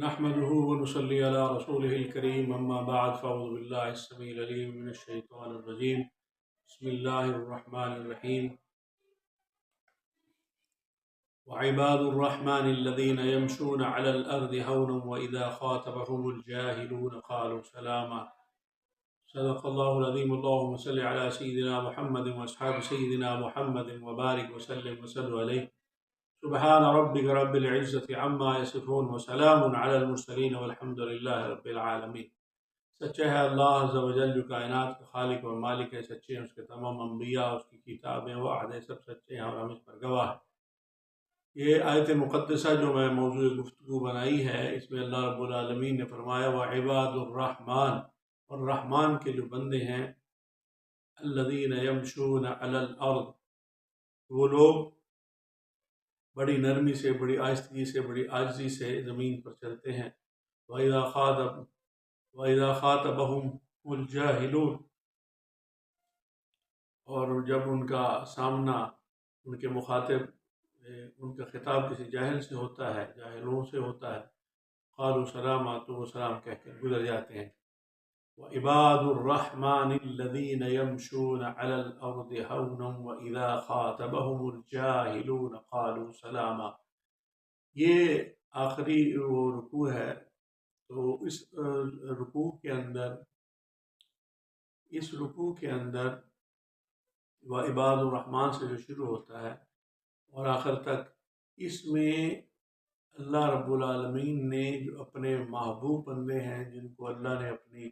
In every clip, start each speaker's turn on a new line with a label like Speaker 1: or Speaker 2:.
Speaker 1: نحمده ونصلي على رسوله الكريم أما بعد فأعوذ بالله السميع العليم من الشيطان الرجيم بسم الله الرحمن الرحيم وعباد الرحمن الذين يمشون على الأرض هونا وإذا خاطبهم الجاهلون قالوا سلاما صدق الله العظيم اللهم صل على سيدنا محمد وأصحاب سيدنا محمد وبارك وسلم وصلوا عليه سبحان ربك رب العزة عما يصفون وسلام على المرسلين والحمد لله رب العالمين۔ سچے ہے اللہ عز و جل جو کائنات کا خالق اور مالک ہے، سچے ہیں اس کے تمام انبیاء، اس کی کتابیں وعدے سب سچے ہیں اور ہم اس پر گواہ ہیں۔ یہ آیت مقدسہ جو میں موضوع گفتگو بنائی ہے، اس میں اللہ رب العالمین نے فرمایا وعباد الرحمن، اور رحمان کے جو بندے ہیں الذین یمشون علی الارض، وہ لوگ بڑی نرمی سے، بڑی آہستگی سے، بڑی عاجزی سے زمین پر چلتے ہیں۔ وَإِذَا خَاطَبَهُمُ الْجَاهِلُونَ، اور جب ان کا سامنا، ان کے مخاطب، ان کا خطاب کسی جاہل سے ہوتا ہے، جاہلوں سے ہوتا ہے، قالوا سلاما، تو وہ سلام کہہ کر گزر جاتے ہیں۔ وَعِبَادُ الرَّحْمَنِ الَّذِينَ يَمْشُونَ عَلَى الْأَرْضِ هَوْنًا وَإِذَا خَاطَبَهُمُ الْجَاهِلُونَ قَالُوا سَلَامًا۔ یہ آخری وہ رکوع ہے، تو اس رکوع کے اندر وعباد الرحمن سے جو شروع ہوتا ہے اور آخر تک، اس میں اللہ رب العالمین نے جو اپنے محبوب بندے ہیں، جن کو اللہ نے اپنی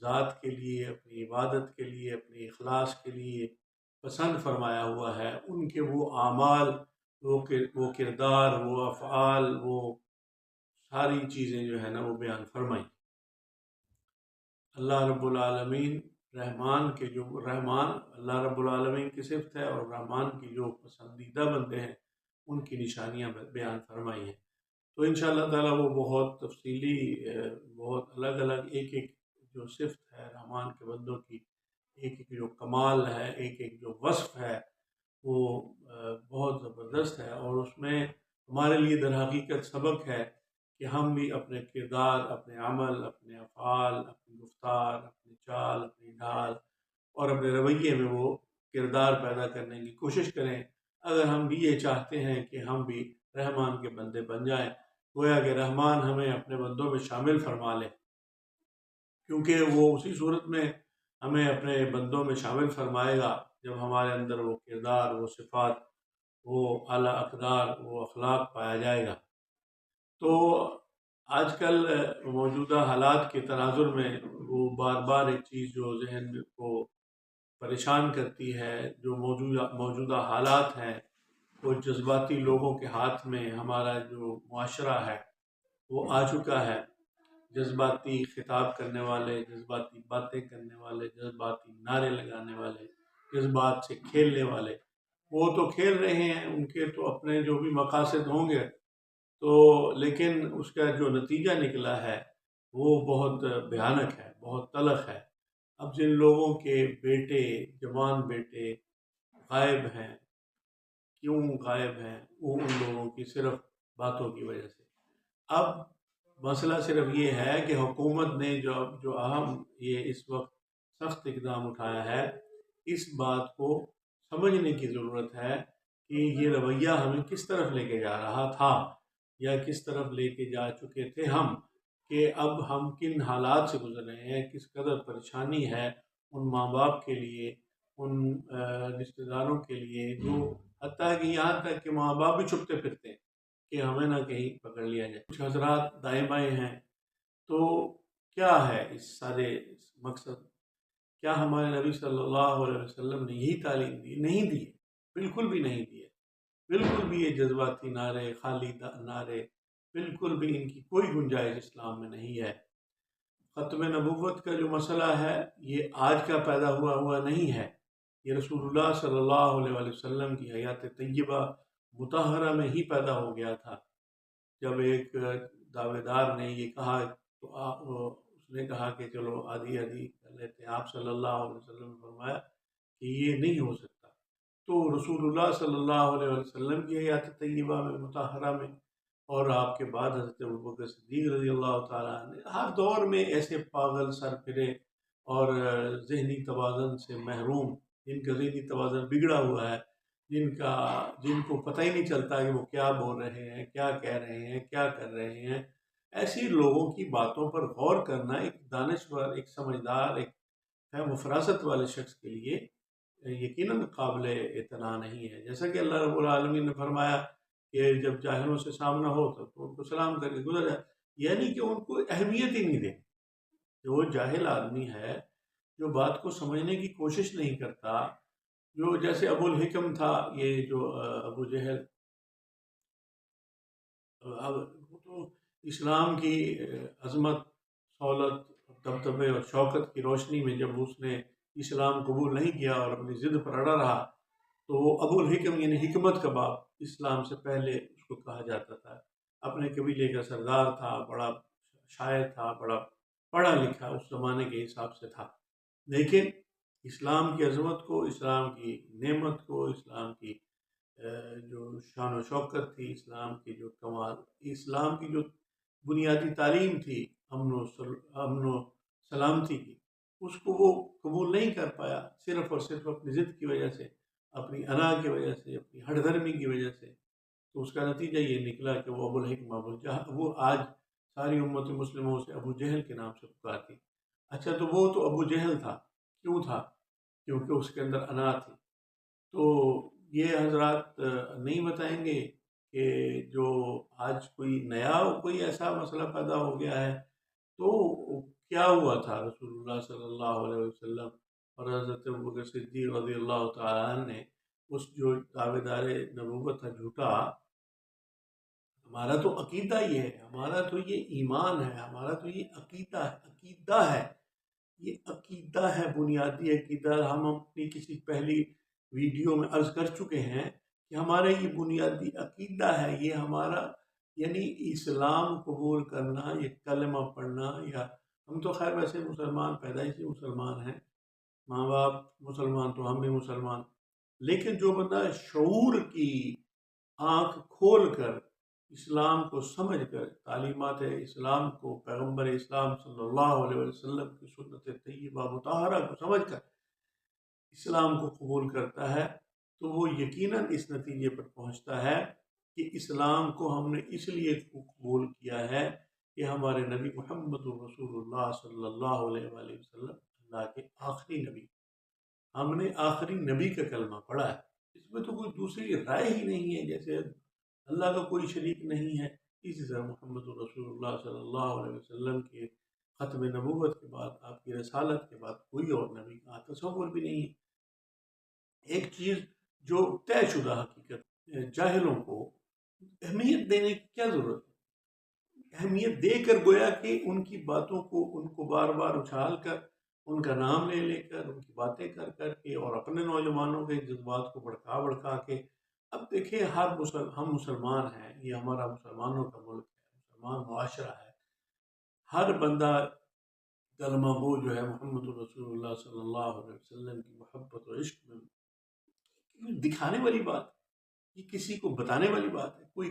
Speaker 1: ذات کے لیے، اپنی عبادت کے لیے، اپنی اخلاص کے لیے پسند فرمایا ہوا ہے، ان کے وہ اعمال، وہ کردار، وہ افعال، وہ ساری چیزیں جو ہے نا وہ بیان فرمائیں۔ اللہ رب العالمین رحمان اللہ رب العالمین کی صفت ہے، اور رحمان کی جو پسندیدہ بندے ہیں ان کی نشانیاں بیان فرمائی ہیں۔ تو انشاءاللہ تعالیٰ وہ بہت تفصیلی، بہت الگ الگ ایک جو صفت ہے رحمان کے بندوں کی، ایک جو کمال ہے، ایک جو وصف ہے، وہ بہت زبردست ہے، اور اس میں ہمارے لیے در حقیقت سبق ہے کہ ہم بھی اپنے کردار، اپنے عمل، اپنے افعال، اپنی گفتار، اپنی چال، اپنی ڈھال اور اپنے رویے میں وہ کردار پیدا کرنے کی کوشش کریں، اگر ہم بھی یہ چاہتے ہیں کہ ہم بھی رحمان کے بندے بن جائیں، گویا کہ رحمان ہمیں اپنے بندوں میں شامل فرما لے، کیونکہ وہ اسی صورت میں ہمیں اپنے بندوں میں شامل فرمائے گا جب ہمارے اندر وہ کردار، وہ صفات، وہ اعلیٰ اقدار، وہ اخلاق پایا جائے گا۔ تو آج کل موجودہ حالات کے تناظر میں وہ بار بار ایک چیز جو ذہن کو پریشان کرتی ہے، جو موجودہ حالات ہیں، وہ جذباتی لوگوں کے ہاتھ میں ہمارا جو معاشرہ ہے وہ آ چکا ہے۔ جذباتی خطاب کرنے والے، جذباتی باتیں کرنے والے، جذباتی نعرے لگانے والے، جذبات سے کھیلنے والے، وہ تو کھیل رہے ہیں، ان کے تو اپنے جو بھی مقاصد ہوں گے، تو لیکن اس کا جو نتیجہ نکلا ہے وہ بہت بھیانک ہے، بہت تلخ ہے۔ اب جن لوگوں کے بیٹے، جوان بیٹے غائب ہیں، کیوں غائب ہیں؟ وہ ان لوگوں کی صرف باتوں کی وجہ سے۔ اب مسئلہ صرف یہ ہے کہ حکومت نے جو اہم یہ اس وقت سخت اقدام اٹھایا ہے، اس بات کو سمجھنے کی ضرورت ہے کہ یہ رویہ ہمیں کس طرف لے کے جا رہا تھا، یا کس طرف لے کے جا چکے تھے ہم، کہ اب ہم کن حالات سے گزر رہے ہیں، کس قدر پریشانی ہے ان ماں باپ کے لیے، ان رشتہ داروں کے لیے، جو حتیٰ کہ یہاں تک کہ ماں باپ بھی چھپتے پھرتے ہیں کہ ہمیں نہ کہیں پکڑ لیا جائے۔ کچھ حضرات دائیں بائیں ہیں، تو کیا ہے اس سارے مقصد؟ کیا ہمارے نبی صلی اللہ علیہ وسلم نے یہی تعلیم دی؟ نہیں دی، بالکل بھی نہیں دی ہے۔ بالکل بھی یہ جذباتی نعرے، خالی نعرے، بالکل بھی ان کی کوئی گنجائش اسلام میں نہیں ہے۔ ختم نبوت کا جو مسئلہ ہے یہ آج کا پیدا ہوا نہیں ہے، یہ رسول اللہ صلی اللہ علیہ وسلم کی حیات طیبہ مطہرہ میں ہی پیدا ہو گیا تھا۔ جب ایک دعوے دار نے یہ کہا تو اس نے کہا کہ چلو آدھی کر لیتے ہیں۔ آپ صلی اللہ علیہ وسلم نے فرمایا کہ یہ نہیں ہو سکتا۔ تو رسول اللہ صلی اللہ علیہ وسلم کی حیات طیبہ میں، مطہرہ میں اور آپ کے بعد حضرت ابوبکر صدیق رضی اللہ تعالیٰ عنہ نے ہر دور میں ایسے پاگل سر پھرے اور ذہنی توازن سے محروم، جن کا ذہنی توازن بگڑا ہوا ہے، جن کو پتہ ہی نہیں چلتا کہ وہ کیا بول رہے ہیں، کیا کہہ رہے ہیں، کیا کر رہے ہیں، ایسی لوگوں کی باتوں پر غور کرنا ایک دانشور، ایک سمجھدار، ایک فہم و فراست والے شخص کے لیے یقیناً قابل اعتنا نہیں ہے۔ جیسا کہ اللہ رب العالمین نے فرمایا کہ جب جاہلوں سے سامنا ہو تو ان کو سلام کر کے گزر جائے، یعنی کہ ان کو اہمیت ہی نہیں دے۔ جو جاہل آدمی ہے، جو بات کو سمجھنے کی کوشش نہیں کرتا، جو جیسے ابو الحکم تھا، یہ جو ابو جہل، اب وہ تو اسلام کی عظمت، سہولت، دبدبے اور شوکت کی روشنی میں جب اس نے اسلام قبول نہیں کیا اور اپنی ضد پر اڑا رہا، تو وہ ابو الحکم یعنی حکمت کا باپ اسلام سے پہلے اس کو کہا جاتا تھا۔ اپنے قبیلے کا سردار تھا، بڑا شاعر تھا، بڑا پڑھا لکھا اس زمانے کے حساب سے تھا، لیکن اسلام کی عظمت کو، اسلام کی نعمت کو، اسلام کی جو شان و شوکت تھی، اسلام کی جو کمال، اسلام کی جو بنیادی تعلیم تھی، امن و سلامتی کی، اس کو وہ قبول نہیں کر پایا، صرف اور صرف اپنی ضد کی وجہ سے، اپنی انا کی وجہ سے، اپنی ہٹ دھرمی کی وجہ سے۔ تو اس کا نتیجہ یہ نکلا کہ وہ ابو الحکم وہ آج ساری امت مسلموں سے ابو جہل کے نام سے پکارتی۔ اچھا، تو وہ تو ابو جہل تھا، کیوں تھا؟ کیونکہ اس کے اندر انا تھی۔ تو یہ حضرات نہیں بتائیں گے کہ جو آج کوئی ایسا مسئلہ پیدا ہو گیا ہے، تو کیا ہوا تھا رسول اللہ صلی اللہ علیہ وسلم اور حضرت ابوبکر صدیق رضی اللہ تعالیٰ عنہ نے اس جو دعوے دار نبوت تھا جھوٹا، ہمارا تو عقیدہ یہ ہے، ہمارا تو یہ ایمان ہے، ہمارا تو یہ عقیدہ ہے، یہ عقیدہ ہے، بنیادی عقیدہ۔ ہم اپنی کسی پہلی ویڈیو میں عرض کر چکے ہیں کہ ہمارا یہ بنیادی عقیدہ ہے، یہ ہمارا یعنی اسلام قبول کرنا، یہ کلمہ پڑھنا، یا ہم تو خیر ویسے مسلمان، پیدائشی مسلمان ہیں، ماں باپ مسلمان تو ہم بھی مسلمان، لیکن جو بندہ شعور کی آنکھ کھول کر، اسلام کو سمجھ کر، تعلیمات اسلام کو، پیغمبر اسلام صلی اللہ علیہ وسلم کی سنت طیبہ مطہرہ کو سمجھ کر اسلام کو قبول کرتا ہے، تو وہ یقیناً اس نتیجے پر پہنچتا ہے کہ اسلام کو ہم نے اس لیے قبول کیا ہے کہ ہمارے نبی محمد رسول اللہ صلی اللہ علیہ وآلہ وسلم اللہ کے آخری نبی، ہم نے آخری نبی کا کلمہ پڑھا ہے، اس میں تو کوئی دوسری رائے ہی نہیں ہے۔ جیسے اللہ کا کوئی شریک نہیں ہے، اسی طرح محمد رسول اللہ صلی اللہ علیہ وسلم کے ختم نبوت کے بعد، آپ کی رسالت کے بعد کوئی اور نبی کا تصور بھی نہیں ہے۔ ایک چیز جو طے شدہ حقیقت، جاہلوں کو اہمیت دینے کی کیا ضرورت ہے؟ اہمیت دے کر گویا کہ ان کی باتوں کو، ان کو بار بار اچھال کر، ان کا نام لے لے کر، ان کی باتیں کر کر کے، اور اپنے نوجوانوں کے جذبات کو بڑکا کے، اب دیکھیں ہم مسلمان ہیں، یہ ہمارا مسلمانوں کا ملک ہے، مسلمان معاشرہ ہے، ہر بندہ کلمہ گو جو ہے محمد رسول اللہ صلی اللہ علیہ وسلم کی محبت و عشق میں دکھانے والی بات، یہ کسی کو بتانے والی بات ہے؟ کوئی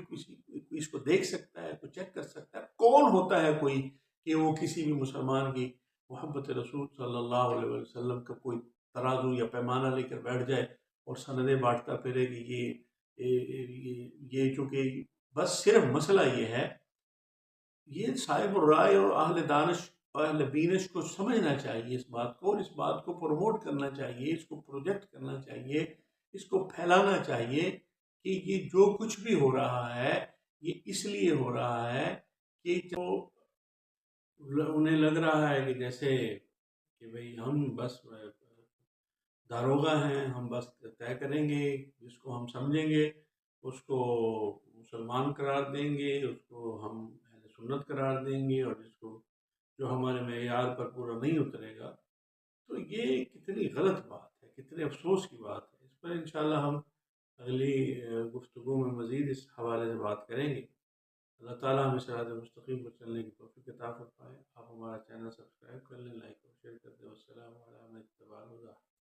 Speaker 1: اس کو دیکھ سکتا ہے، کوئی چیک کر سکتا ہے؟ کون ہوتا ہے کوئی کہ وہ کسی بھی مسلمان کی محبت رسول صلی اللہ علیہ وسلم کا کوئی ترازو یا پیمانہ لے کر بیٹھ جائے اور سندیں بانٹتا پھرے کہ یہ چونکہ بس صرف مسئلہ یہ ہے، یہ صاحب الرائے اور اہل دانش اور اہل بینش کو سمجھنا چاہیے اس بات کو، اور اس بات کو پروموٹ کرنا چاہیے، اس کو پروجیکٹ کرنا چاہیے، اس کو پھیلانا چاہیے کہ یہ جو کچھ بھی ہو رہا ہے، یہ اس لیے ہو رہا ہے کہ جو انہیں لگ رہا ہے کہ جیسے کہ بھئی ہم بس داروغہ ہیں، ہم بس طے کریں گے، جس کو ہم سمجھیں گے اس کو مسلمان قرار دیں گے، اس کو ہم اہل سنت قرار دیں گے، اور جس کو جو ہمارے معیار پر پورا نہیں اترے گا، تو یہ کتنی غلط بات ہے، کتنے افسوس کی بات ہے۔ اس پر انشاءاللہ ہم اگلی گفتگو میں مزید اس حوالے سے بات کریں گے۔ اللہ تعالیٰ ہمیں صراط مستقیم پر چلنے کی توفیق عطا فرمائے۔ آپ ہمارا چینل سبسکرائب کر لیں، لائک اور شیئر کر دیں۔ والسلام علیکم ورحمۃ اللہ وبرکاتہ۔